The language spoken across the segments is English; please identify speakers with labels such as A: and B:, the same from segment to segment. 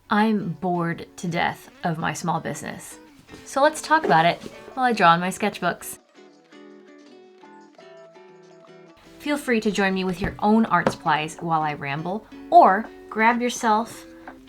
A: I'm bored to death of my small business. So let's talk about it while I draw in my sketchbooks. Feel free to join me with your own art supplies while I ramble, or grab yourself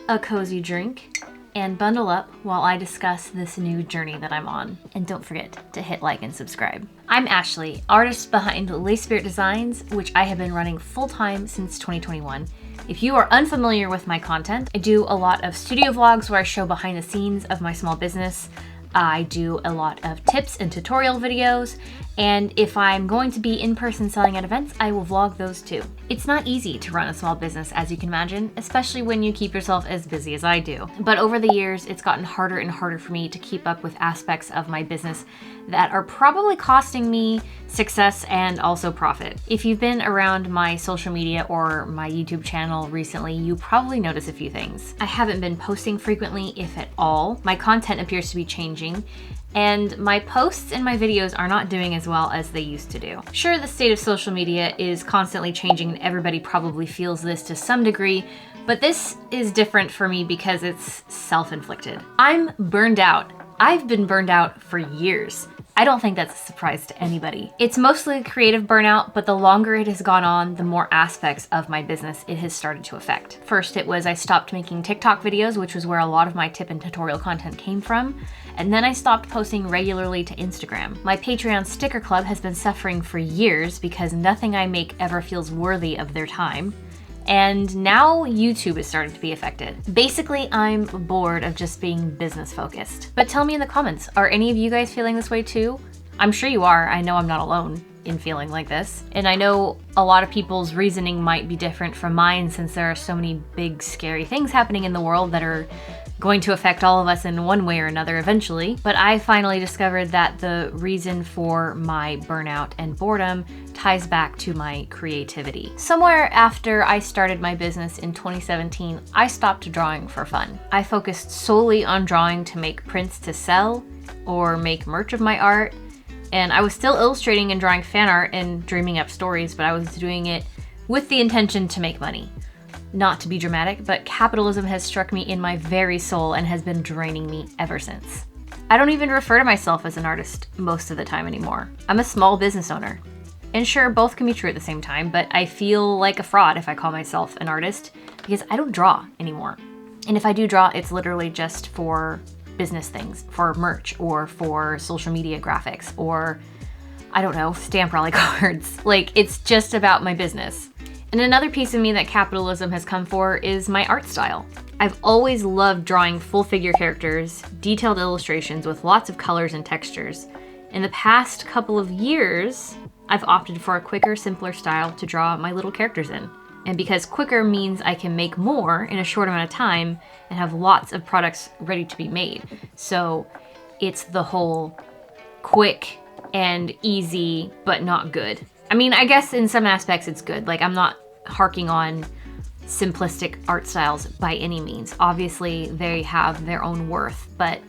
A: a cozy drink and bundle up while I discuss this new journey that I'm on. And don't forget to hit like and subscribe. I'm Ashley, artist behind Lace Spirit Designs, which I have been running full-time since 2021. If you are unfamiliar with my content, I do a lot of studio vlogs where I show behind the scenes of my small business. I do a lot of tips and tutorial videos, and if I'm going to be in person selling at events, I will vlog those too. It's not easy to run a small business, as you can imagine, especially when you keep yourself as busy as I do. But over the years, it's gotten harder and harder for me to keep up with aspects of my business that are probably costing me success and also profit. If you've been around my social media or my YouTube channel recently, you probably notice a few things. I haven't been posting frequently, if at all. My content appears to be changing, and my posts and my videos are not doing as well as they used to do. Sure, the state of social media is constantly changing and everybody probably feels this to some degree, but this is different for me because it's self-inflicted. I'm burned out. I've been burned out for years. I don't think that's a surprise to anybody. It's mostly creative burnout, but the longer it has gone on, the more aspects of my business it has started to affect. First, it was I stopped making TikTok videos, which was where a lot of my tip and tutorial content came from. And then I stopped posting regularly to Instagram. My Patreon sticker club has been suffering for years because nothing I make ever feels worthy of their time. And now YouTube is starting to be affected. Basically, I'm bored of just being business focused. But tell me in the comments, are any of you guys feeling this way too? I'm sure you are. I know I'm not alone in feeling like this. And I know a lot of people's reasoning might be different from mine since there are so many big, scary things happening in the world that are going to affect all of us in one way or another eventually. But I finally discovered that the reason for my burnout and boredom ties back to my creativity. Somewhere after I started my business in 2017, I stopped drawing for fun. I focused solely on drawing to make prints to sell or make merch of my art. And I was still illustrating and drawing fan art and dreaming up stories, but I was doing it with the intention to make money. Not to be dramatic, but capitalism has struck me in my very soul and has been draining me ever since. I don't even refer to myself as an artist most of the time anymore. I'm a small business owner. And sure, both can be true at the same time, but I feel like a fraud if I call myself an artist because I don't draw anymore. And if I do draw, it's literally just for business things, for merch or for social media graphics or, I don't know, stamp rally cards. Like, it's just about my business. And another piece of me that capitalism has come for is my art style. I've always loved drawing full figure characters, detailed illustrations with lots of colors and textures. In the past couple of years, I've opted for a quicker, simpler style to draw my little characters in. And because quicker means I can make more in a short amount of time and have lots of products ready to be made. So it's the whole quick and easy, but not good. I mean, I guess in some aspects it's good. Like, I'm not harking on simplistic art styles by any means. Obviously, they have their own worth, but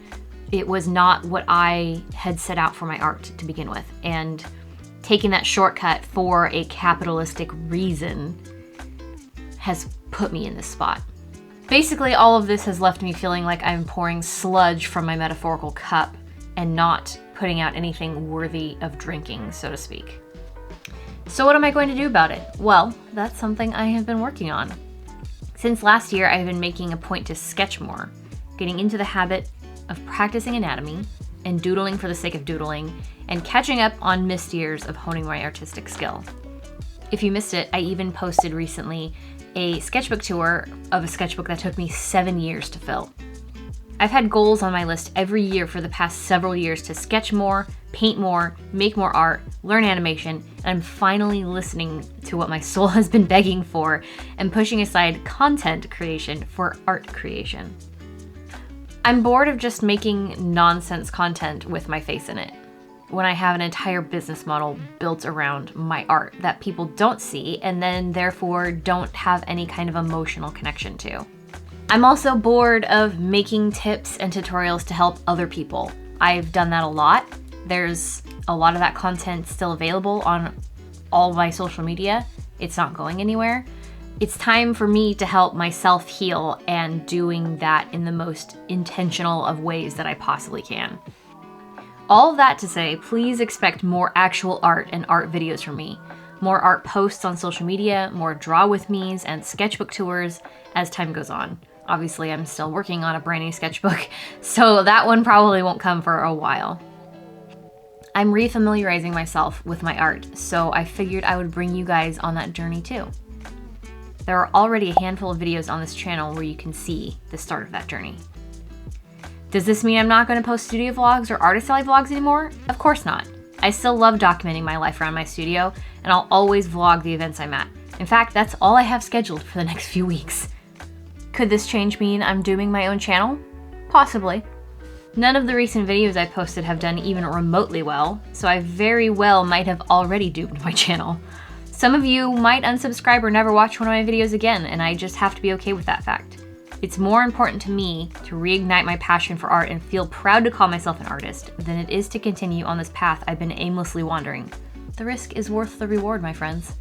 A: it was not what I had set out for my art to begin with. And taking that shortcut for a capitalistic reason has put me in this spot. Basically, all of this has left me feeling like I'm pouring sludge from my metaphorical cup and not putting out anything worthy of drinking, so to speak. So what am I going to do about it? Well, that's something I have been working on. Since last year, I've been making a point to sketch more, getting into the habit of practicing anatomy and doodling for the sake of doodling and catching up on missed years of honing my artistic skill. If you missed it, I even posted recently a sketchbook tour of a sketchbook that took me 7 years to fill. I've had goals on my list every year for the past several years to sketch more, paint more, make more art, learn animation, and I'm finally listening to what my soul has been begging for and pushing aside content creation for art creation. I'm bored of just making nonsense content with my face in it, when I have an entire business model built around my art that people don't see and then therefore don't have any kind of emotional connection to. I'm also bored of making tips and tutorials to help other people. I've done that a lot. There's a lot of that content still available on all my social media. It's not going anywhere. It's time for me to help myself heal, and doing that in the most intentional of ways that I possibly can. All of that to say, please expect more actual art and art videos from me. More art posts on social media, more draw with me's and sketchbook tours as time goes on. Obviously, I'm still working on a brand new sketchbook, so that one probably won't come for a while. I'm refamiliarizing myself with my art, so I figured I would bring you guys on that journey too. There are already a handful of videos on this channel where you can see the start of that journey. Does this mean I'm not going to post studio vlogs or artist alley vlogs anymore? Of course not. I still love documenting my life around my studio, and I'll always vlog the events I'm at. In fact, that's all I have scheduled for the next few weeks. Could this change mean I'm doing my own channel? Possibly. None of the recent videos I posted have done even remotely well, so I very well might have already doomed my channel. Some of you might unsubscribe or never watch one of my videos again, and I just have to be okay with that fact. It's more important to me to reignite my passion for art and feel proud to call myself an artist than it is to continue on this path I've been aimlessly wandering. The risk is worth the reward, my friends.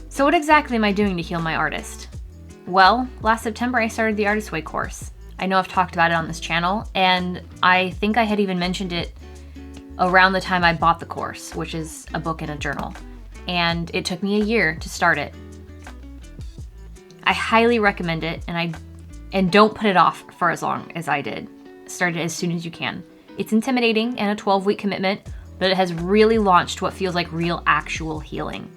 A: So what exactly am I doing to heal my artist? Well, last September I started the Artist Way course. I know I've talked about it on this channel, and I think I had even mentioned it around the time I bought the course, which is a book and a journal. And it took me a year to start it. I highly recommend it, and don't put it off for as long as I did. Start it as soon as you can. It's intimidating and a 12-week commitment, but it has really launched what feels like real actual healing.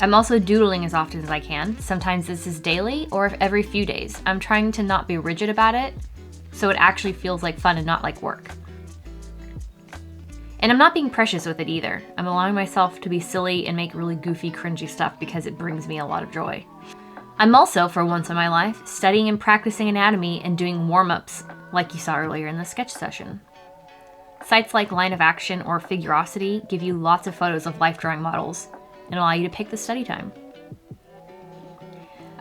A: I'm also doodling as often as I can. Sometimes this is daily or every few days. I'm trying to not be rigid about it, so it actually feels like fun and not like work. And I'm not being precious with it either. I'm allowing myself to be silly and make really goofy, cringy stuff because it brings me a lot of joy. I'm also, for once in my life, studying and practicing anatomy and doing warm-ups like you saw earlier in the sketch session. Sites like Line of Action or Figurosity give you lots of photos of life drawing models and allow you to pick the study time.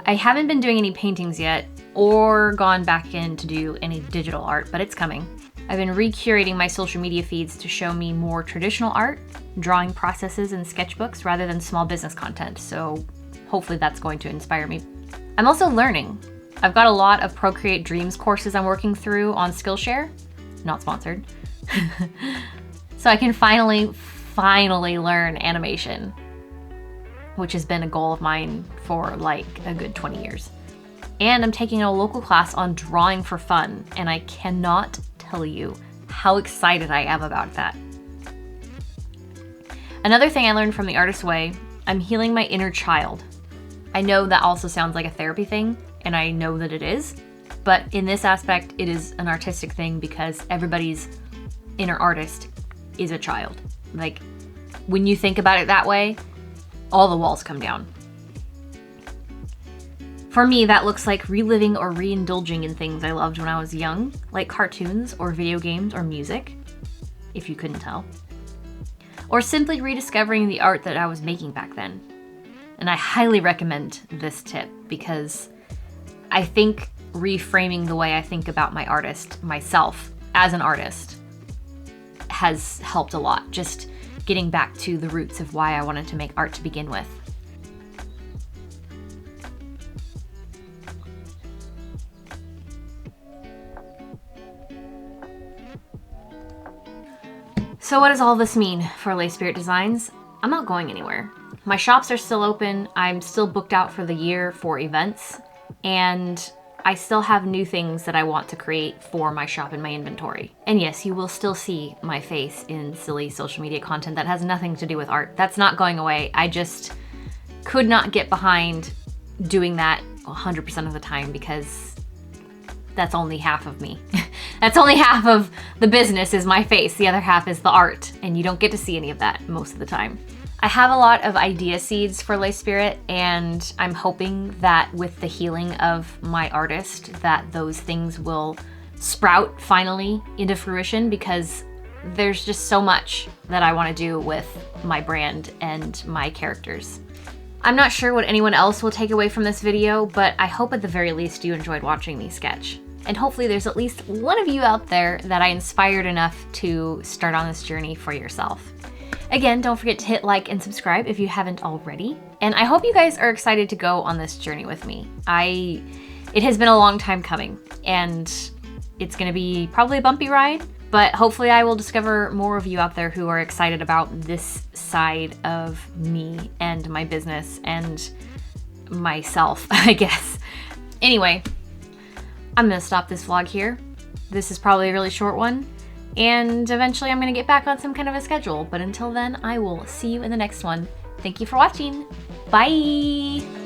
A: I haven't been doing any paintings yet or gone back in to do any digital art, but it's coming. I've been recurating my social media feeds to show me more traditional art, drawing processes and sketchbooks rather than small business content, so hopefully that's going to inspire me. I'm also learning. I've got a lot of Procreate Dreams courses I'm working through on Skillshare, not sponsored, so I can finally learn animation, which has been a goal of mine for like a good 20 years. And I'm taking a local class on drawing for fun, and I cannot tell you how excited I am about that. Another thing I learned from the Artist Way, I'm healing my inner child. I know that also sounds like a therapy thing, and I know that it is, but in this aspect, it is an artistic thing because everybody's inner artist is a child. Like, when you think about it that way, all the walls come down. For me, that looks like reliving or re-indulging in things I loved when I was young, like cartoons or video games or music, if you couldn't tell. Or simply rediscovering the art that I was making back then. And I highly recommend this tip because I think reframing the way I think about my artist, myself as an artist, has helped a lot. Just getting back to the roots of why I wanted to make art to begin with. So what does all this mean for Lay Spirit Designs? I'm not going anywhere. My shops are still open, I'm still booked out for the year for events, and I still have new things that I want to create for my shop and my inventory. And yes, you will still see my face in silly social media content that has nothing to do with art. That's not going away. I just could not get behind doing that 100% of the time because that's only half of me. That's only half of the business is my face. The other half is the art, and you don't get to see any of that most of the time. I have a lot of idea seeds for Lay Spirit, and I'm hoping that with the healing of my artist, that those things will sprout finally into fruition because there's just so much that I want to do with my brand and my characters. I'm not sure what anyone else will take away from this video, but I hope at the very least you enjoyed watching me sketch. And hopefully there's at least one of you out there that I inspired enough to start on this journey for yourself. Again, don't forget to hit like and subscribe if you haven't already. And I hope you guys are excited to go on this journey with me. It has been a long time coming, and it's gonna be probably a bumpy ride, but hopefully I will discover more of you out there who are excited about this side of me and my business and myself, I guess. Anyway, I'm gonna stop this vlog here. This is probably a really short one, and eventually I'm gonna get back on some kind of a schedule. But until then, I will see you in the next one. Thank you for watching. Bye!